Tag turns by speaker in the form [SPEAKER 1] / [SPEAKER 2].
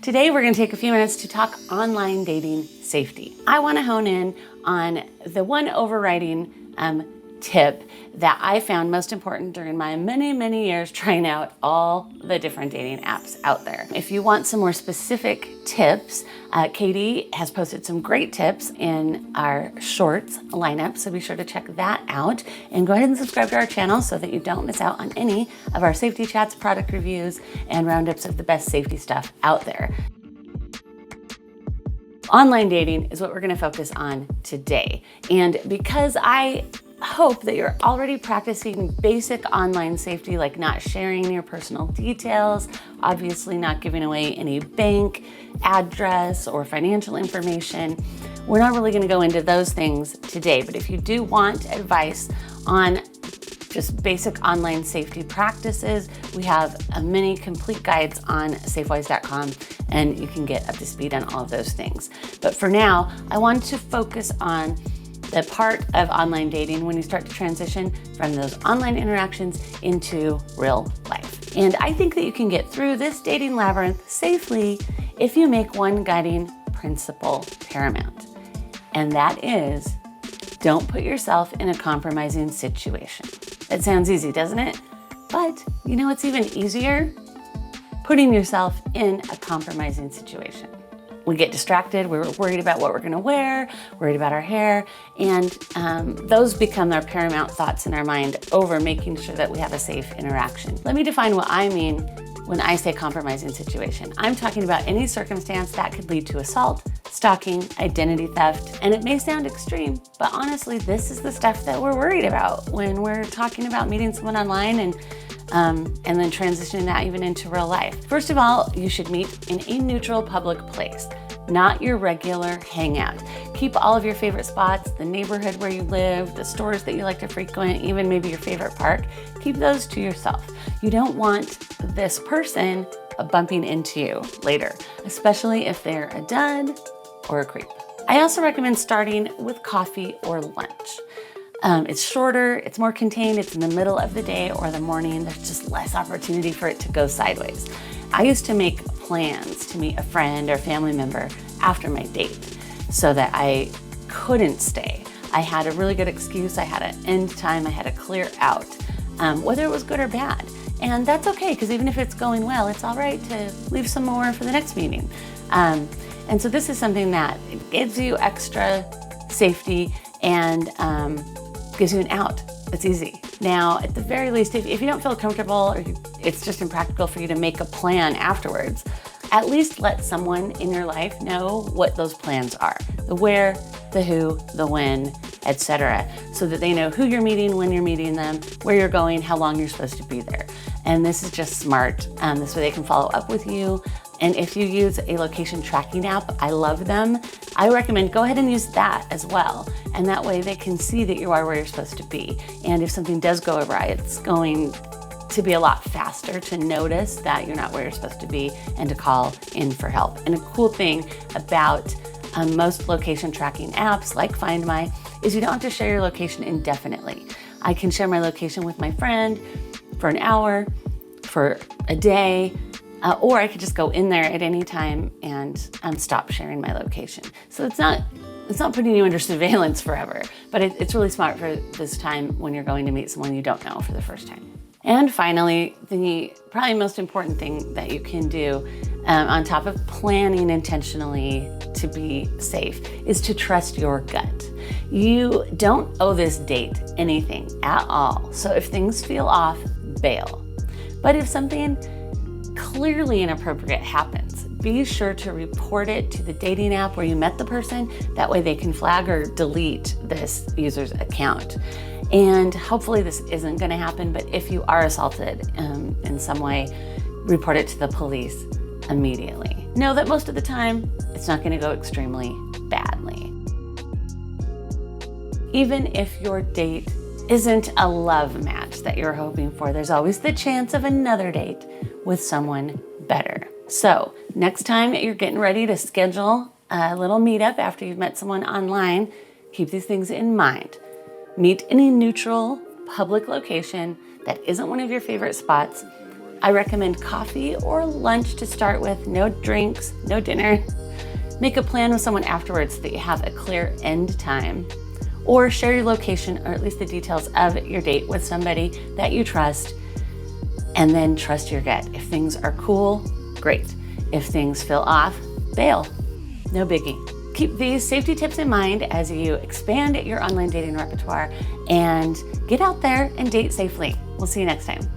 [SPEAKER 1] Today we're going to take a few minutes to talk online dating safety. I want to hone in on the one overriding tip that I found most important during my many years trying out all the different dating apps out there. If you want some more specific tips, Katie has posted some great tips in our shorts lineup, so be sure to check that out and go ahead and subscribe to our channel so that you don't miss out on any of our safety chats, product reviews, and roundups of the best safety stuff out there. Online dating is what we're going to focus on today. And because I hope that you're already practicing basic online safety, like not sharing your personal details, obviously not giving away any bank address or financial information. We're not really going to go into those things today, but if you do want advice on just basic online safety practices, we have many complete guides on safewise.com, and you can get up to speed on all of those things. But for now, I want to focus on the part of online dating when you start to transition from those online interactions into real life. And I think that you can get through this dating labyrinth safely if you make one guiding principle paramount. And that is, don't put yourself in a compromising situation. That sounds easy, doesn't it? But you know what's even easier? Putting yourself in a compromising situation. We get distracted, we're worried about what we're gonna wear, worried about our hair, and those become our paramount thoughts in our mind over making sure that we have a safe interaction. Let me define what I mean when I say compromising situation. I'm talking about any circumstance that could lead to assault, stalking, identity theft, and it may sound extreme, but honestly, this is the stuff that we're worried about when we're talking about meeting someone online and then transitioning that even into real life. First of all, you should meet in a neutral public place, not your regular hangout. Keep all of your favorite spots, the neighborhood where you live, the stores that you like to frequent, even maybe your favorite park, keep those to yourself. You don't want this person bumping into you later, especially if they're a dud or a creep. I also recommend starting with coffee or lunch. It's shorter, it's more contained, it's in the middle of the day or the morning. There's just less opportunity for it to go sideways. I used to make plans to meet a friend or family member after my date so that I couldn't stay. I had a really good excuse, I had an end time, I had to clear out, whether it was good or bad. And that's okay, because even if it's going well, it's all right to leave some more for the next meeting. And so this is something that gives you extra safety and gives you an out. It's easy. Now, at the very least, if you don't feel comfortable or it's just impractical for you to make a plan afterwards, at least let someone in your life know what those plans are. The where, the who, the when, etc. So that they know who you're meeting, when you're meeting them, where you're going, how long you're supposed to be there. And this is just smart. This way they can follow up with you. And if you use a location tracking app, I love them. I recommend go ahead and use that as well. And that way they can see that you are where you're supposed to be. And if something does go awry, it's going to be a lot faster to notice that you're not where you're supposed to be and to call in for help. And a cool thing about most location tracking apps like Find My is you don't have to share your location indefinitely. I can share my location with my friend for an hour, for a day, or I could just go in there at any time and stop sharing my location. So it's not putting you under surveillance forever, but it's really smart for this time when you're going to meet someone you don't know for the first time. And finally, the probably most important thing that you can do on top of planning intentionally to be safe is to trust your gut. You don't owe this date anything at all. So if things feel off, bail. But if something clearly inappropriate happens, be sure to report it to the dating app where you met the person. That way they can flag or delete this user's account. And hopefully this isn't going to happen, but if you are assaulted in some way, report it to the police immediately. Know that most of the time, it's not going to go extremely badly. Even if your date isn't a love match that you're hoping for, there's always the chance of another date with someone better. So next time you're getting ready to schedule a little meetup after you've met someone online, keep these things in mind. Meet in a neutral public location that isn't one of your favorite spots. I recommend coffee or lunch to start with, no drinks, no dinner. Make a plan with someone afterwards so that you have a clear end time. Or share your location, or at least the details of your date, with somebody that you trust, and then trust your gut. If things are cool, great. If things feel off, bail. No biggie. Keep these safety tips in mind as you expand your online dating repertoire and get out there and date safely. We'll see you next time.